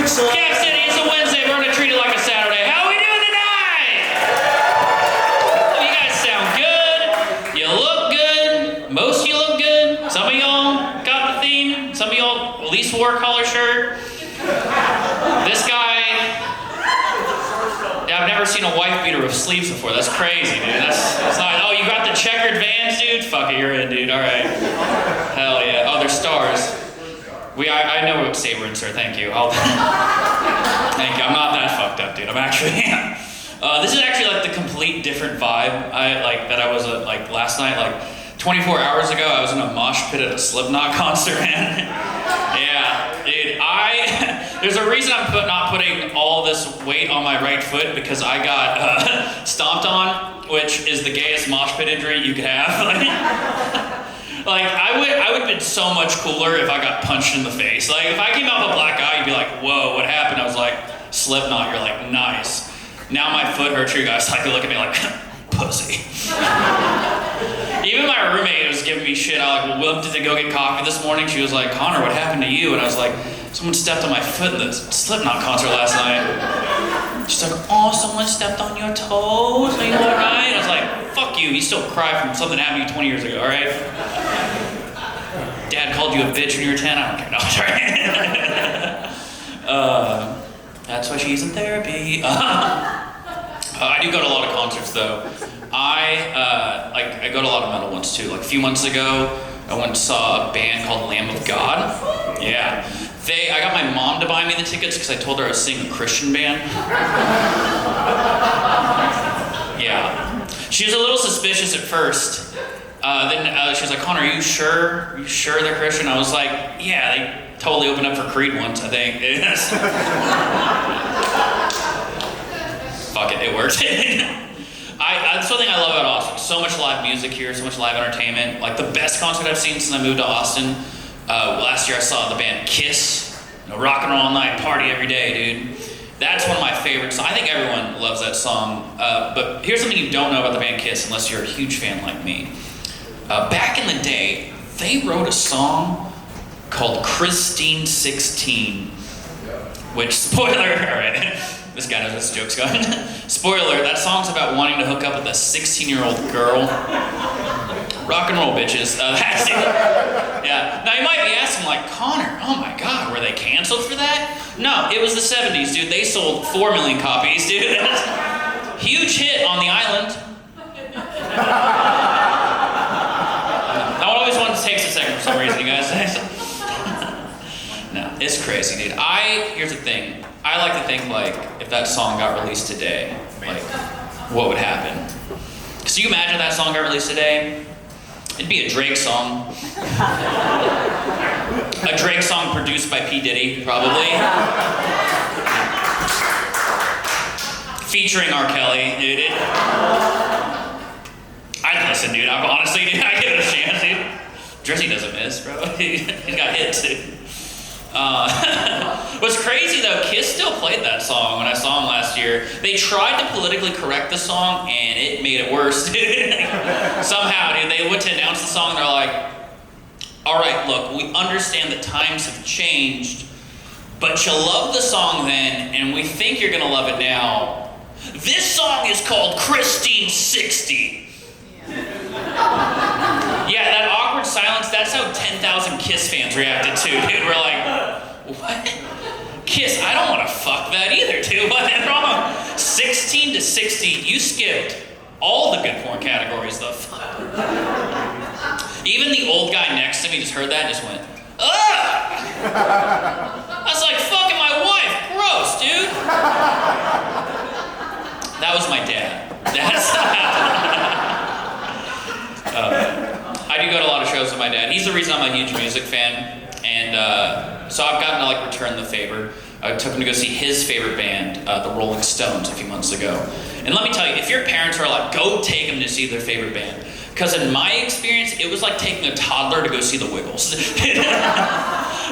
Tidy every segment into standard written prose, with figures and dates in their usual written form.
Cap City, it's a Wednesday. We're gonna treat it like a Saturday. How we doing tonight? Oh, you guys sound good. You look good. Most of you look good. Some of y'all got the theme. Some of y'all at least wore a collar shirt. This guy, yeah, I've never seen a wife beater with sleeves before. That's crazy, dude. That's not. Oh, you got the checkered Vans, dude? Fuck it, you're in, dude. All right. Hell yeah. Oh, they're stars. I know what Saber insert. Thank you. Thank you. I'm not that fucked up, dude. I'm actually. This is actually like the complete different vibe. I was like last night, like 24 hours ago. I was in a mosh pit at a Slipknot concert, man. Yeah, dude. There's a reason I'm not putting all this weight on my right foot because I got stomped on, which is the gayest mosh pit injury you could have. Like, I would have been so much cooler if I got punched in the face. Like, if I came out with a black eye, you'd be like, whoa, what happened? I was like, Slipknot. You're like, nice. Now my foot hurts. You guys like to look at me like, pussy. Even my roommate was giving me shit. I like went to go get coffee this morning. She was like, Connor, what happened to you? And I was like, someone stepped on my foot in the Slipknot concert last night. She's like, oh, someone stepped on your toes. Are you all right? I was like, fuck you. You still cry from something that happened to you 20 years ago, all right? Dad called you a bitch when you were 10. I don't care. No, sorry. That's why she's in therapy. I do go to a lot of concerts, though. I go to a lot of metal ones, too. Like, a few months ago, I went and saw a band called Lamb of God. Yeah. I got my mom to buy me the tickets because I told her I was singing a Christian band. Yeah. She was a little suspicious at first. Then she was like, Connor, are you sure? Are you sure they're Christian? I was like, yeah, they totally opened up for Creed once, I think. Fuck it, it worked. That's one thing I love about Austin. So much live music here, so much live entertainment. Like the best concert I've seen since I moved to Austin. Last year I saw the band Kiss. Rock and roll all night, party every day, dude. That's one of my favorites. I think everyone loves that song. But here's something you don't know about the band Kiss, unless you're a huge fan like me. Back in the day, they wrote a song called Christine 16, which, spoiler, alright, this guy knows this joke's going. Spoiler, that song's about wanting to hook up with a 16-year-old girl. Rock and roll, bitches. That's it. Yeah. Now you might be asking, like, Connor, oh my god, were they canceled for that? No, it was the 70s, dude. They sold 4 million copies, dude. Huge hit on the island. That one always takes a second for some reason, you guys. No, it's crazy, dude. Here's the thing. I like to think, like, if that song got released today, like, what would happen? So you imagine that song got released today? It'd be a Drake song. A Drake song produced by P. Diddy, probably. Featuring R. Kelly, dude. I'd listen, dude. Honestly, dude, I'd give it a chance, dude. Drizzy doesn't miss, bro. He's got hits, dude. What's crazy though, Kiss still played that song when I saw them last year. They tried to politically correct the song and it made it worse, dude. Somehow, dude, they went to announce the song and they're like, alright, look, we understand that times have changed, but you loved the song then and we think you're gonna love it now. This song is called Christine 60. Yeah, that awkward silence, that's how 10,000 Kiss fans reacted too, dude. We're like, what? Kiss, I don't want to fuck that either, dude. What's wrong? 16 to 60, you skipped all the good porn categories, though. Even the old guy next to me just heard that and just went, ugh! I was like, fucking my wife, gross, dude. That was my dad. I do go to a lot of shows with my dad. He's the reason I'm a huge music fan. And so I've gotten to like return the favor. I took him to go see his favorite band, the Rolling Stones, a few months ago. And let me tell you, if your parents are like, go take them to see their favorite band. Because in my experience, it was like taking a toddler to go see the Wiggles.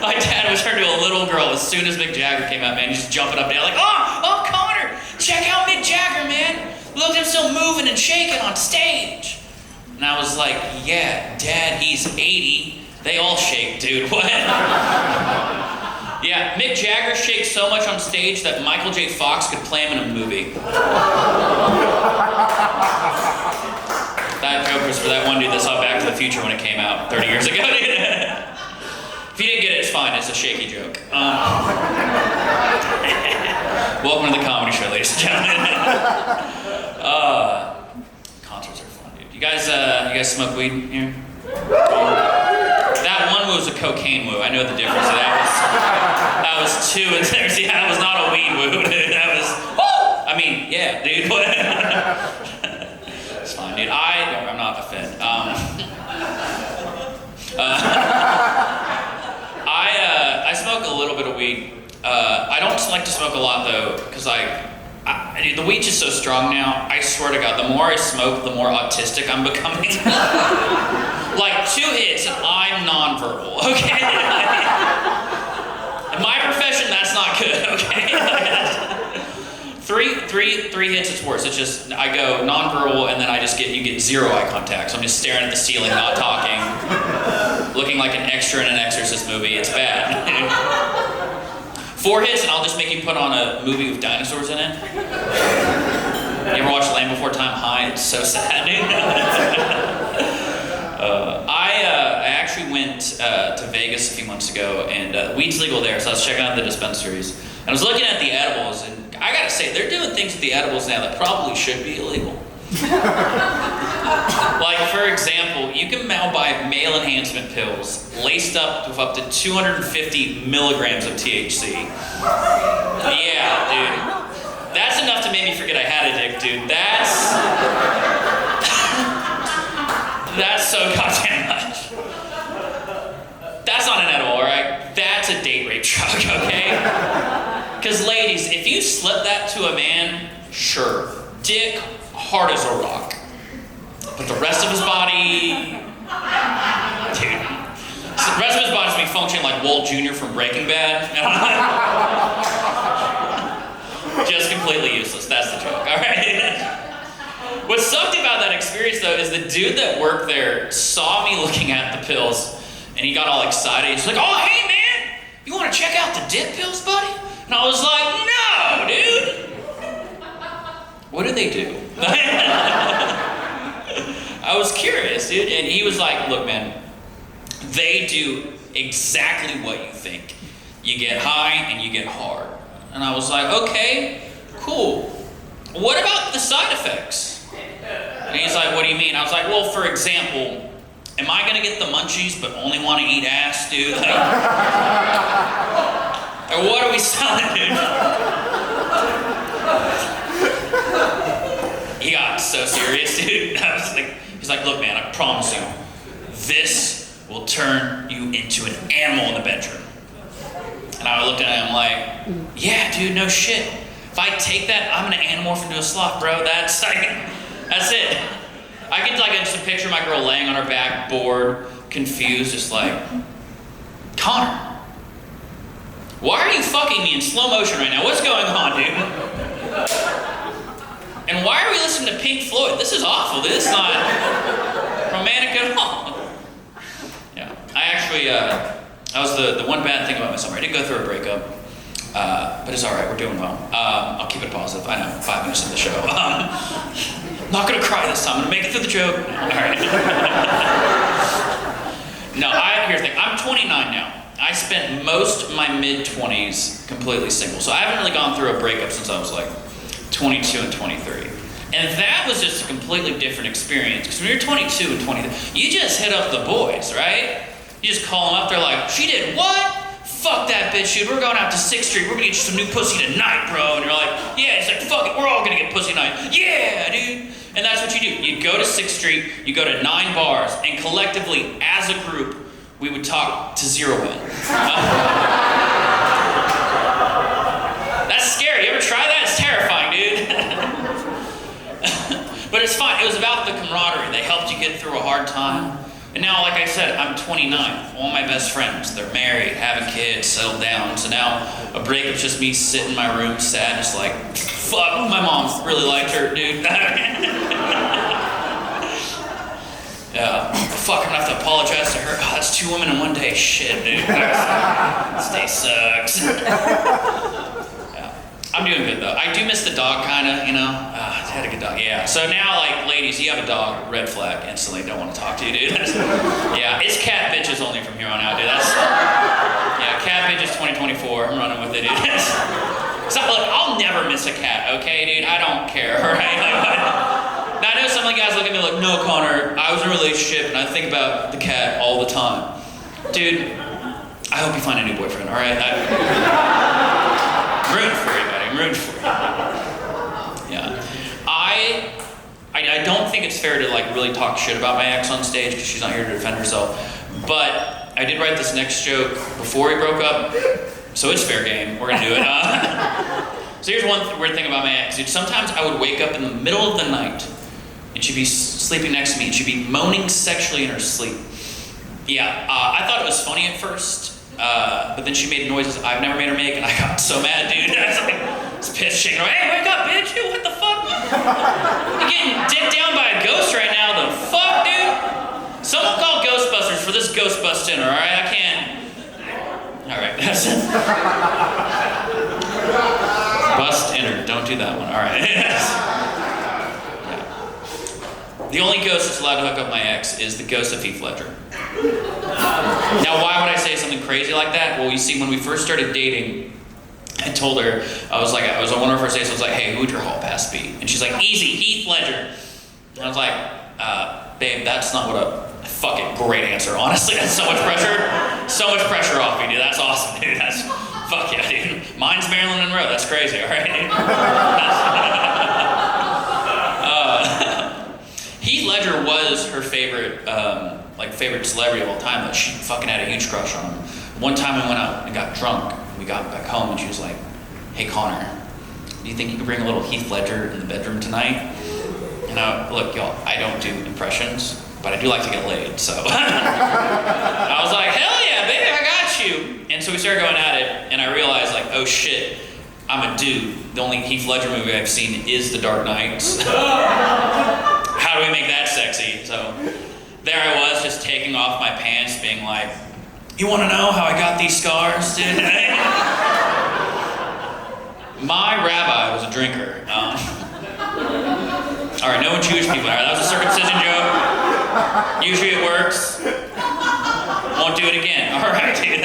My dad was turned to a little girl as soon as Mick Jagger came out, man. He's just jumping up and down like, oh, Connor, check out Mick Jagger, man. Look at him still moving and shaking on stage. And I was like, yeah, Dad, he's 80. They all shake, dude. What? Yeah, Yeah, Mick Jagger shakes so much on stage that Michael J. Fox could play him in a movie. That joke was for that one dude that saw Back to the Future when it came out 30 years ago. If you didn't get it, it's fine. It's a shaky joke. Welcome to the comedy show, ladies and gentlemen. Concerts are fun, dude. You guys smoke weed here? That one was a cocaine woo. I know the difference. That was two and there's that was not a weed woo, dude. That was I mean, yeah, dude. It's fine, dude. I'm not a fan. I smoke a little bit of weed. I don't like to smoke a lot though, because dude, the weed's just so strong now. I swear to God, the more I smoke, the more autistic I'm becoming. Like 2 hits and I'm nonverbal, okay? In my profession, that's not good, okay? Three hits, it's worse. It's just, I go nonverbal and then you get zero eye contact. So I'm just staring at the ceiling, not talking, looking like an extra in an Exorcist movie. It's bad. 4 hits and I'll just make you put on a movie with dinosaurs in it. You ever watch Land Before Time High? It's so sad, dude. I actually went to Vegas a few months ago, and weed's legal there, so I was checking out the dispensaries. And I was looking at the edibles, and I gotta say, they're doing things with the edibles now that probably should be illegal. Like, for example, you can now buy male enhancement pills laced up with up to 250 milligrams of THC. Yeah, dude. That's enough to make me forget I had a dick, dude. That's so goddamn much. That's not an edible, alright? That's a date rape drug, okay? Because ladies, if you slip that to a man, sure, dick hard as a rock. But the rest of his body, dude. So the rest of his body's gonna be functioning like Walt Jr. from Breaking Bad. Just completely useless. That's the joke, alright? What sucked about that experience, though, is the dude that worked there saw me looking at the pills, and he got all excited. He's like, "Oh, hey, man, you want to check out the dip pills, buddy?" And I was like, "No, dude." What do they do? I was curious, dude. And he was like, "Look, man, they do exactly what you think. You get high and you get hard." And I was like, "Okay, cool. What about the side effects?" And he's like, "What do you mean?" I was like, "Well, for example, am I gonna get the munchies but only want to eat ass, dude? Like, or what are we selling, dude?" He got so serious, dude. I was like, he's like, "Look, man, I promise you, this will turn you into an animal in the bedroom." And I looked at him like, "Yeah, dude, no shit. If I take that, I'm gonna anamorph into a sloth, bro. That's it." I can just picture my girl laying on her back, bored, confused, just like, "Connor, why are you fucking me in slow motion right now? What's going on, dude? And why are we listening to Pink Floyd? This is awful. This is not romantic at all." Yeah, I actually, that was the one bad thing about my summer. I did go through a breakup. But it's all right. We're doing well. I'll keep it positive. I know, 5 minutes of the show. Not gonna cry this time. I'm gonna make it through the joke. All right. No, here's the thing. I'm 29 now. I spent most of my mid-20s completely single. So I haven't really gone through a breakup since I was like 22 and 23. And that was just a completely different experience. Because when you're 22 and 23, you just hit up the boys, right? You just call them up. They're like, "She did what? Fuck that bitch, dude. We're going out to 6th Street. We're gonna get you some new pussy tonight, bro." And you're like, "Yeah." It's like, "Fuck it. We're all gonna get pussy tonight." "Yeah, dude." And that's what you do. You go to 6th Street, you go to 9 bars, and collectively, as a group, we would talk to 0 men. That's scary. You ever try that? It's terrifying, dude. But it's fine. It was about the camaraderie. They helped you get through a hard time. And now, like I said, I'm 29. All my best friends, they're married, having kids, settled down. So now a breakup's just me sitting in my room, sad, just like, fuck, my mom really liked her, dude. Fuck, I'm gonna have to apologize to her. Oh, that's 2 women in one day. Shit, dude. This day sucks. Yeah. I'm doing good though. I do miss the dog kinda, you know? I had a good dog, yeah. So now, like, ladies, you have a dog, red flag, instantly don't want to talk to you, dude. Yeah, it's cat bitches only from here on out, dude. Yeah, cat bitches 2024, I'm running with it, dude. So, look, I'll never miss a cat, okay, dude? I don't care, alright? Now, I know some of the guys look at me like, no, Connor, I was in a relationship and I think about the cat all the time. Dude, I hope you find a new boyfriend, alright? I'm rooting for you, buddy. I'm rooting for you. Yeah. I don't think it's fair to like really talk shit about my ex on stage because she's not here to defend herself. But I did write this next joke before we broke up, so it's fair game. We're gonna do it. So here's one weird thing about my ex, dude. Sometimes I would wake up in the middle of the night and she'd be sleeping next to me and she'd be moaning sexually in her sleep. Yeah, I thought it was funny at first, but then she made noises I've never made her make, and I got so mad, dude. I was pissed, shaking her. Hey, wake up, bitch! Dude, what the fuck? You're getting dicked down by a ghost right now. The fuck, dude? Someone call Ghostbusters for this ghost busting, all right? I can't. All right, that's it. Bust enter. Don't do that one. All right. The only ghost that's allowed to hook up my ex is the ghost of Heath Ledger. Now, why would I say something crazy like that? Well, you see, when we first started dating, I told her, I was on one of our first dates, I was like, hey, who would your hall pass be? And she's like, easy, Heath Ledger. And I was like, babe, that's not what a fucking great answer. Honestly, that's so much pressure. So much pressure off me, dude. That's awesome, dude. That's, fuck yeah, dude. Mine's Marilyn Monroe. That's crazy, all right? Heath Ledger was her favorite, favorite celebrity of all time. But she fucking had a huge crush on him. One time we went out and got drunk. We got back home and she was like, hey Connor, do you think you could bring a little Heath Ledger in the bedroom tonight? And look, y'all, I don't do impressions, but I do like to get laid, so. I was like, hell yeah, baby, I got you. And so we started going at it, and I realized, like, oh shit, I'm a dude. The only Heath Ledger movie I've seen is The Dark Knight. How do we make that sexy? So there I was, just taking off my pants, being like, you want to know how I got these scars, dude? My rabbi was a drinker. All right, no Jewish people. All right, that was a circumcision joke. Usually it works. Won't do it again. All right, dude.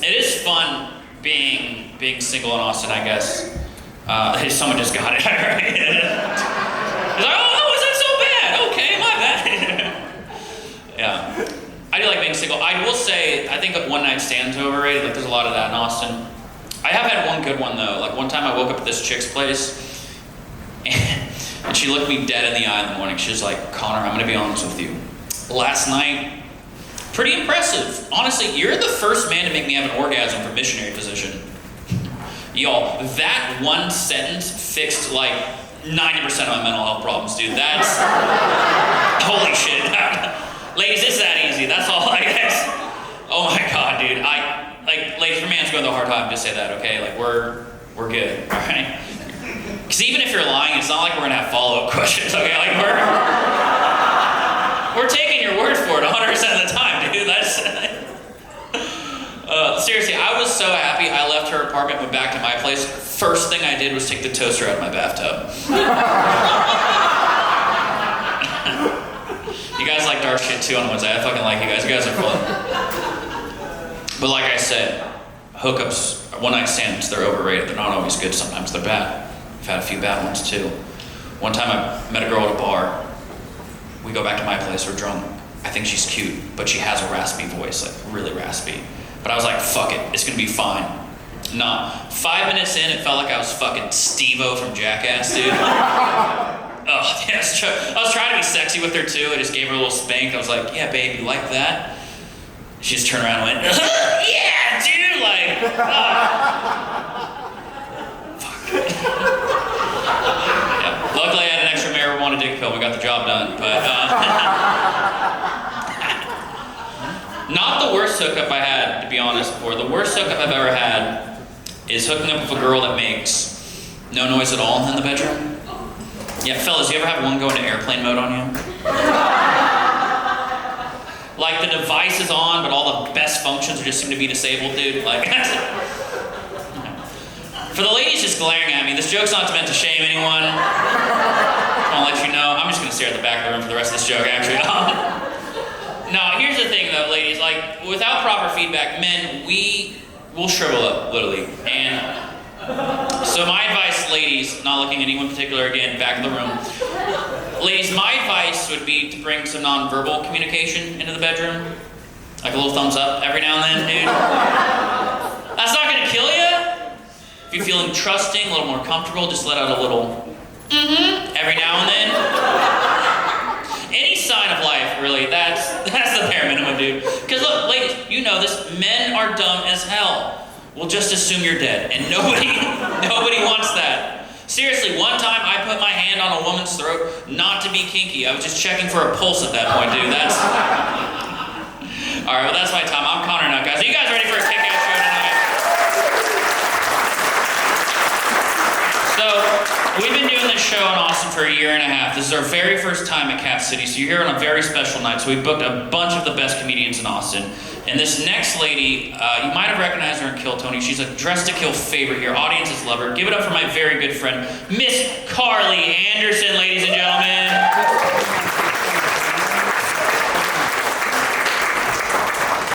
It is fun being single in Austin, I guess. Someone just got it. All right. It's like, oh, is that so bad? Okay, my bad. Yeah. I do like being single. I will say, I think one night stands are overrated. Like, there's a lot of that in Austin. I have had one good one, though. Like, one time I woke up at this chick's place, and she looked me dead in the eye in the morning. She was like, Connor, I'm going to be honest with you. Last night, pretty impressive. Honestly, you're the first man to make me have an orgasm from missionary position. Y'all, that one sentence fixed, like, 90% of my mental health problems, dude. That's... Holy shit. Ladies, it's that easy. That's all I guess. Oh my god, dude. Ladies, your man's going through a hard time, just say that, okay? Like, we're good, all right? Because even if you're lying, it's not like we're gonna have follow-up questions, okay? Like, we're taking your word for it 100% of the time, dude. That's... seriously, I was so happy I left her apartment, went back to my place. First thing I did was take the toaster out of my bathtub. You guys like dark shit too on Wednesday. I fucking like you guys. You guys are fun. But like I said, hookups, one-night stands, they're overrated. They're not always good. Sometimes they're bad. I've had a few bad ones too. One time I met a girl at a bar. We go back to my place, we're drunk. I think she's cute, but she has a raspy voice, like really raspy. But I was like, fuck it, it's gonna be fine. Nah, 5 minutes in, it felt like I was fucking Steve-O from Jackass, dude. Oh, yes, I was trying to be sexy with her too. I just gave her a little spank. I was like, yeah, babe, you like that? She just turned around and went, yeah, dude, like, fuck. Yeah. Luckily, I had an extra marijuana dick pill. We got the job done, but not the worst hookup I had, to be honest, before. The worst hookup I've ever had is hooking up with a girl that makes no noise at all in the bedroom. Yeah, fellas, you ever have one go into airplane mode on you? Like the device is on, but all the best functions just seem to be disabled, dude. Like, for the ladies just glaring at me, this joke's not meant to shame anyone. I'll let you know. I'm just gonna stare at the back of the room for the rest of this joke, actually. No, here's the thing though, ladies, like, without proper feedback, men, we'll shrivel up, literally. And so my advice, ladies, not looking at anyone particular again, back of the room. Ladies, my advice would be to bring some non-verbal communication into the bedroom. Like a little thumbs up every now and then, dude. That's not gonna kill you. If you're feeling trusting, a little more comfortable, just let out a little every now and then. Any sign of life, really, that's the bare minimum, dude. Because look, ladies, you know this, men are dumb as hell. We'll just assume you're dead, and nobody wants that. Seriously, one time I put my hand on a woman's throat, not to be kinky. I was just checking for a pulse at that point, dude. That's... All right, well, that's my time. I'm Connor Nutt, guys. Are you guys ready for a kick-ass show tonight? So, we've been doing this show in Austin for 1.5 years. This is our very first time at Cap City, so you're here on a very special night. So we booked a bunch of the best comedians in Austin. And this next lady, you might have recognized her in Kill Tony. She's a Dressed to Kill favorite here. Audiences love her. Give it up for my very good friend, Miss Carly Anderson, ladies and gentlemen.